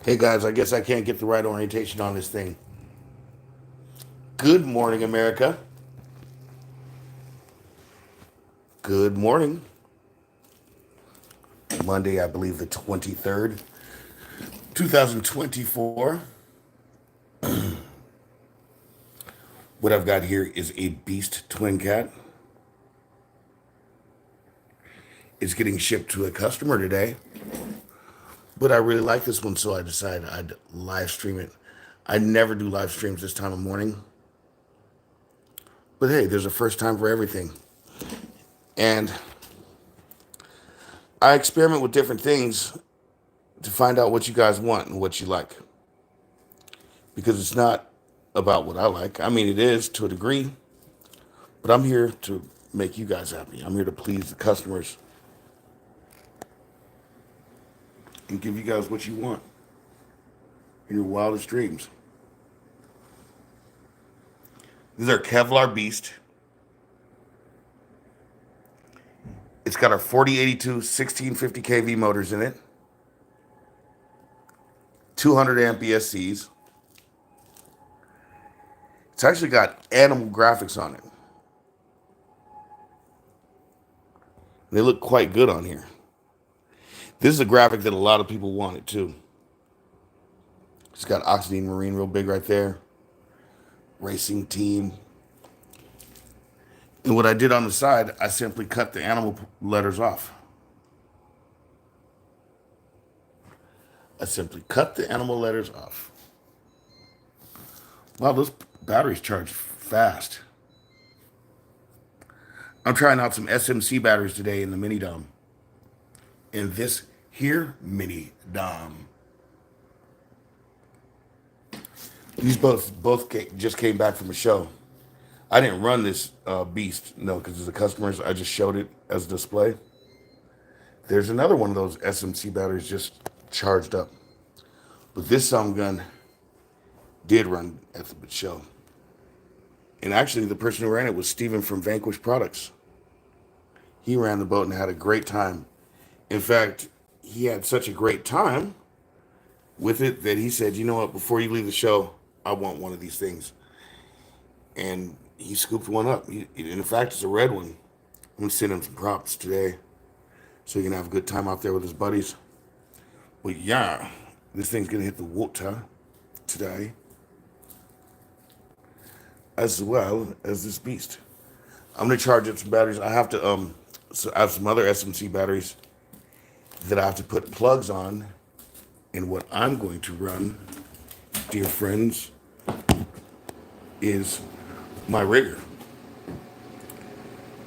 Hey guys, I guess I can't get the right orientation on this thing. Good morning, America. Good morning. Monday, I believe the 23rd, 2024. What I've got here is a Beast Twin Cat. It's getting shipped to a customer today, but I really like this one, so I decided I'd live stream it. I never do live streams this time of morning, but hey, there's a first time for everything. And I experiment with different things to find out what you guys want and what you like. Because it's not about what I like. I mean, it is to a degree, but I'm here to make you guys happy. I'm here to please the customers and give you guys what you want in your wildest dreams. These are Kevlar Beast. It's got our 4082 1650 kV motors in it, 200 amp ESCs. It's actually got animal graphics on it. They look quite good on here. This is a graphic that a lot of people wanted too. It's got Oxidean Marine real big right there. Racing team. And what I did on the side, I simply cut the animal letters off. I simply cut the animal letters off. Wow, those batteries charge fast. I'm trying out some SMC batteries today in the mini dom. In this here mini dom. These just came back from a show. I didn't run this beast, no, because it's the customers. I just showed it as a display. There's another one of those SMC batteries just charged up. But this some gun did run at the show. And actually, the person who ran it was Steven from Vanquish Products. He ran the boat and had a great time. In fact, he had such a great time with it that he said, you know what, before you leave the show, I want one of these things. And he scooped one up. In fact, it's a red one. I'm going to send him some props today so he can have a good time out there with his buddies. But yeah, this thing's going to hit the water today, as well as this beast. I'm going to charge up some batteries. I have to, so I have some other SMC batteries that I have to put plugs on. And what I'm going to run, dear friends, is my rigger.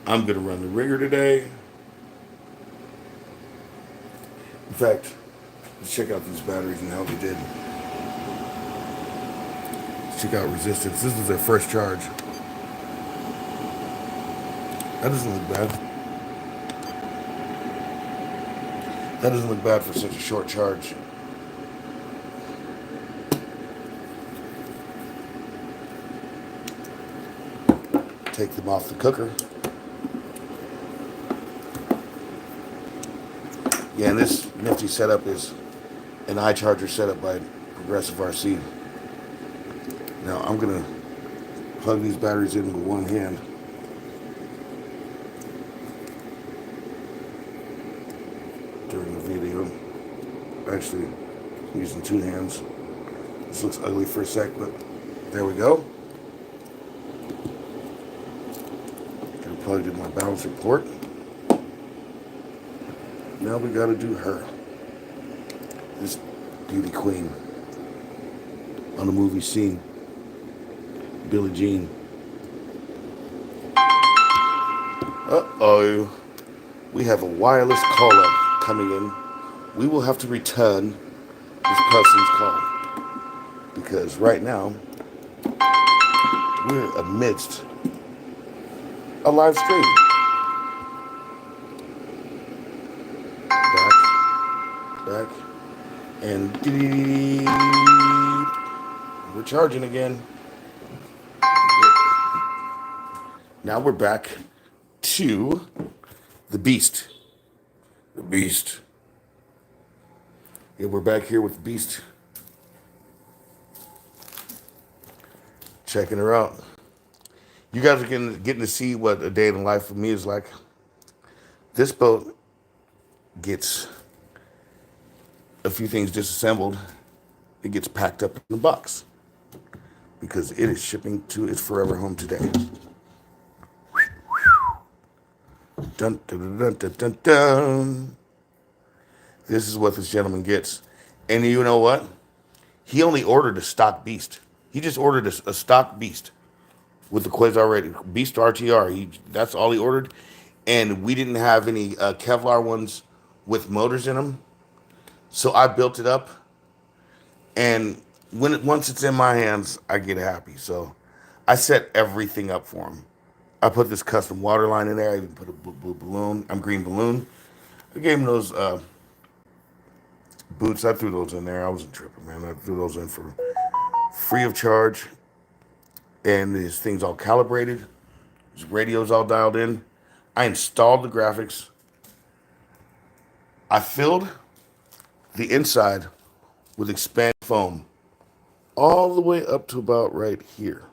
I'm going to run the rigger today. In fact, let's check out these batteries and how they did. Let's check out resistance. This is their first charge. That doesn't look bad. That doesn't look bad for such a short charge. Take them off the cooker. Yeah, and this nifty setup is an iCharger setup by Progressive RC. Now I'm gonna plug these batteries in with one hand. During the video. Actually, I'm using two hands. This looks ugly for a sec, but there we go. Plugged in my balancer port. Now we gotta do her. This beauty queen on the movie scene. Billie Jean. Uh-oh. We have a wireless caller coming in. We will have to return this person's call. Because right now, we're amidst a live stream. Back, and we're charging again. Now we're back to the beast. The beast. Yeah, we're back here with the beast checking her out. You guys are getting to see what a day in the life for me is like. This boat gets a few things disassembled. It gets packed up in the box because it is shipping to its forever home today. Dun, dun, dun, dun, dun, dun. This is what this gentleman gets. And you know what? He only ordered a stock beast. He just ordered a stock beast with the Quasar ready. Beast RTR. That's all he ordered. And we didn't have any Kevlar ones with motors in them. So I built it up. And once it's in my hands, I get happy. So I set everything up for him. I put this custom water line in there. I even put a blue balloon. I'm green balloon. I gave him those boots. I threw those in there. I wasn't tripping, man. I threw those in for free of charge. And his thing's all calibrated. His radio's all dialed in. I installed the graphics. I filled the inside with expanded foam all the way up to about right here.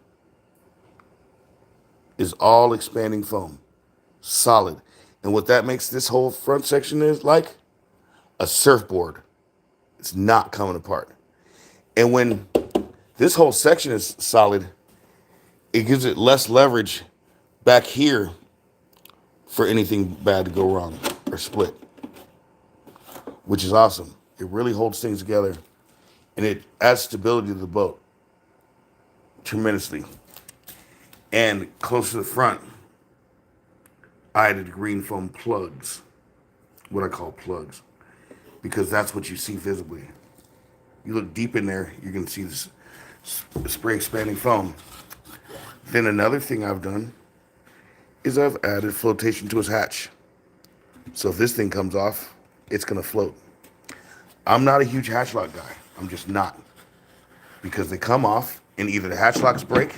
Is all expanding foam. Solid. And what that makes this whole front section is like a surfboard. It's not coming apart. And when this whole section is solid, it gives it less leverage back here for anything bad to go wrong or split, which is awesome. It really holds things together, and it adds stability to the boat tremendously. And close to the front, I added green foam plugs, what I call plugs, because that's what you see visibly. You look deep in there, you're going to see this spray expanding foam. Then another thing I've done is I've added flotation to his hatch. So if this thing comes off, it's going to float. I'm not a huge hatch lock guy. I'm just not. Because they come off and either the hatch locks break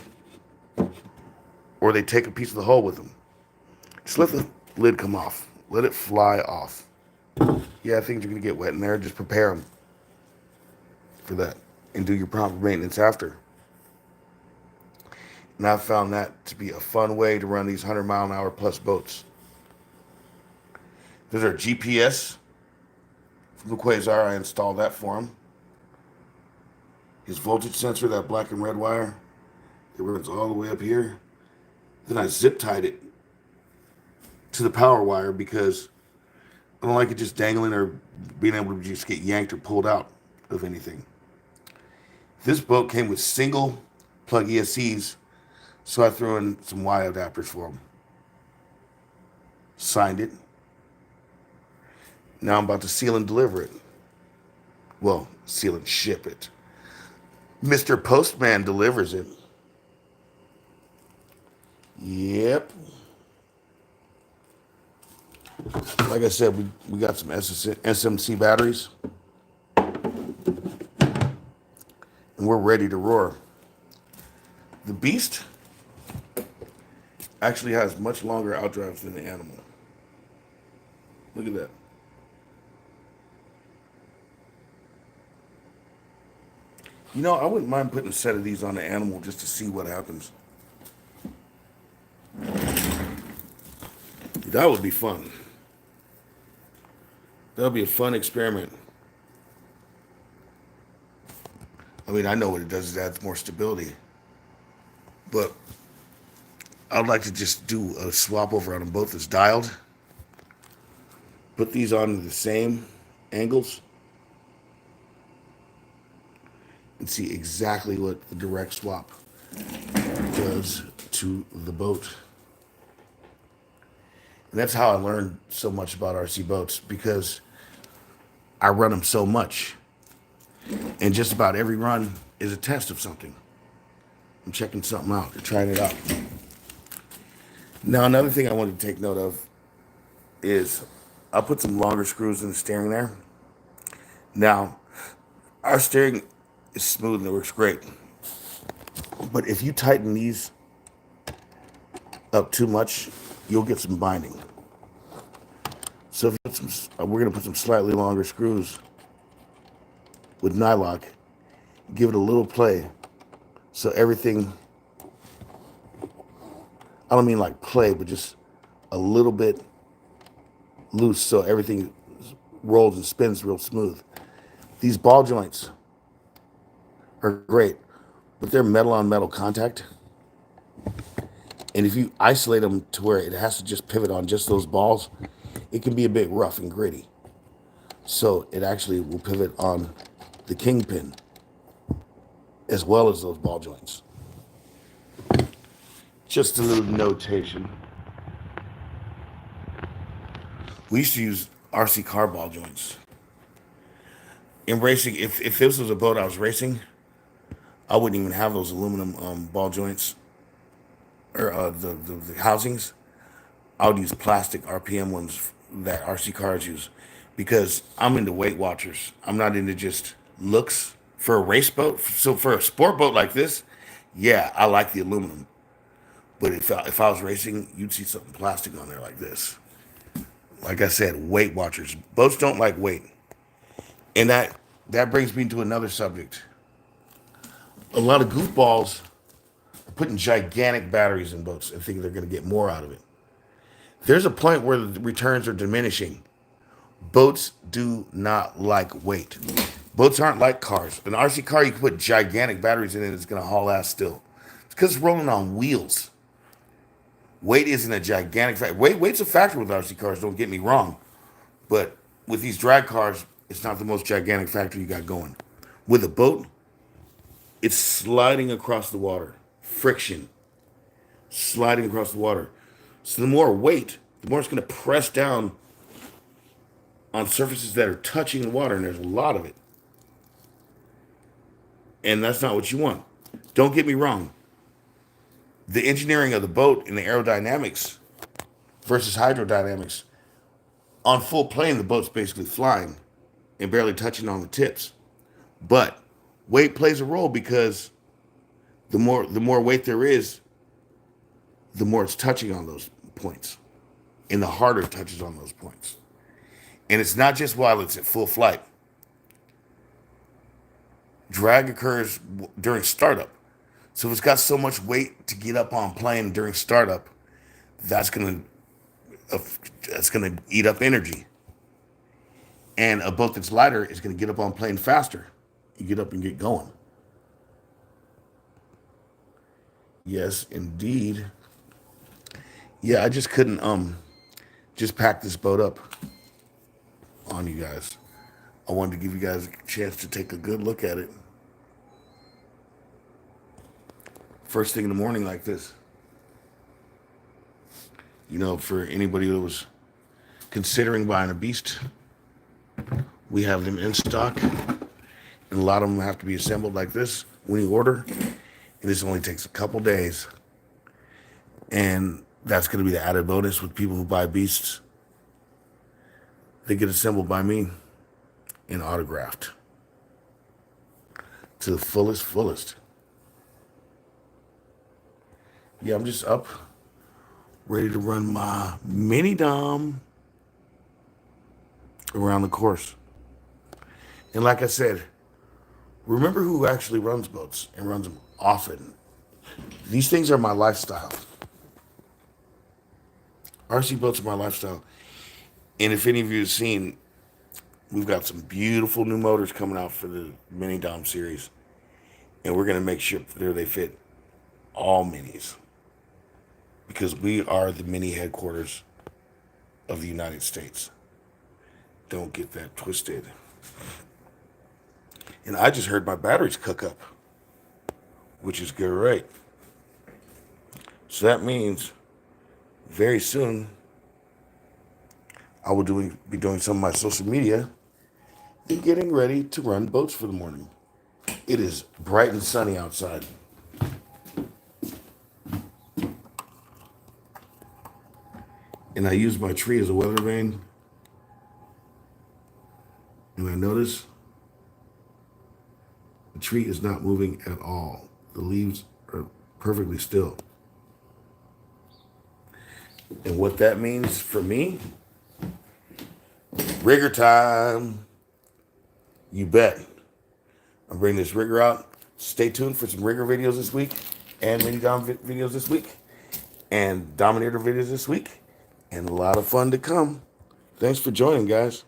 or they take a piece of the hull with them. Just let the lid come off. Let it fly off. Yeah, things are going to get wet in there. Just prepare them for that and do your proper maintenance after. And I found that to be a fun way to run these 100-mile-an-hour plus boats. There's our GPS from the Quasar. I installed that for him. His voltage sensor, that black and red wire, it runs all the way up here. Then I zip tied it to the power wire because I don't like it just dangling or being able to just get yanked or pulled out of anything. This boat came with single plug ESCs, so I threw in some Y adapters for him. Signed it. Now I'm about to seal and deliver it. Well, seal and ship it. Mr. Postman delivers it. Yep. Like I said, we got some SMC batteries. And we're ready to roar. The Beast actually has much longer outdrives than the Animal. Look at that. You know, I wouldn't mind putting a set of these on the Animal just to see what happens. That would be fun. That would be a fun experiment. I mean, I know what it does is it adds more stability. But I'd like to just do a swap over on them both as dialed. Put these on the same angles. And see exactly what the direct swap does to the boat. And that's how I learned so much about RC boats, because I run them so much. And just about every run is a test of something. I'm checking something out, or trying it out. Now, another thing I wanted to take note of is I'll put some longer screws in the steering there. Now, our steering is smooth and it works great. But if you tighten these up too much, you'll get some binding. So if you put we're going to put some slightly longer screws with nylock, give it a little play so everything I don't mean like play, but just a little bit loose so everything rolls and spins real smooth. These ball joints are great, but they're metal on metal contact. And if you isolate them to where it has to just pivot on just those balls, it can be a bit rough and gritty. So it actually will pivot on the kingpin as well as those ball joints. Just a little notation. We used to use RC car ball joints. In racing, if this was a boat I was racing, I wouldn't even have those aluminum ball joints or the housings. I would use plastic RPM ones that RC cars use because I'm into Weight Watchers. I'm not into just looks for a race boat. So for a sport boat like this, yeah, I like the aluminum. But if I was racing, you'd see something plastic on there like this. Like I said, Weight Watchers. Boats don't like weight. And that brings me to another subject. A lot of goofballs are putting gigantic batteries in boats and thinking they're going to get more out of it. There's a point where the returns are diminishing. Boats do not like weight. Boats aren't like cars. An RC car, you can put gigantic batteries in it, it's going to haul ass still. It's because it's rolling on wheels. Weight isn't a gigantic factor. Weight's a factor with RC cars, don't get me wrong. But with these drag cars, it's not the most gigantic factor you got going. With a boat, it's sliding across the water. Friction. Sliding across the water. So the more weight, the more it's going to press down on surfaces that are touching the water, and there's a lot of it. And that's not what you want. Don't get me wrong. The engineering of the boat and the aerodynamics versus hydrodynamics, on full plane, the boat's basically flying and barely touching on the tips. But weight plays a role because the more weight there is, the more it's touching on those points. And the harder it touches on those points. And it's not just while it's at full flight. Drag occurs during startup. So if it's got so much weight to get up on plane during startup, that's gonna eat up energy. And a boat that's lighter is gonna get up on plane faster. You get up and get going. Yes, indeed. Yeah, I just couldn't just pack this boat up on you guys. I wanted to give you guys a chance to take a good look at it. First thing in the morning like this. You know, for anybody that was considering buying a beast, we have them in stock. And a lot of them have to be assembled like this when you order. And this only takes a couple days. And that's going to be the added bonus with people who buy beasts. They get assembled by me and autographed to the fullest. Yeah, I'm just up, ready to run my mini dom around the course. And like I said, remember who actually runs boats and runs them often. These things are my lifestyle. RC boats are my lifestyle. And if any of you have seen, we've got some beautiful new motors coming out for the Mini Dom series. And we're going to make sure that they fit all minis. Because we are the mini headquarters of the United States. Don't get that twisted. And I just heard my batteries cook up, which is great. So that means very soon I will be doing some of my social media and getting ready to run boats for the morning. It is bright and sunny outside. And I use my tree as a weather vane. And I notice the tree is not moving at all. The leaves are perfectly still. And what that means for me, rigger time. You bet. I'm bringing this rigger out. Stay tuned for some rigger videos this week and mini dom videos this week. and Dominator videos this week, and a lot of fun to come. Thanks for joining, guys.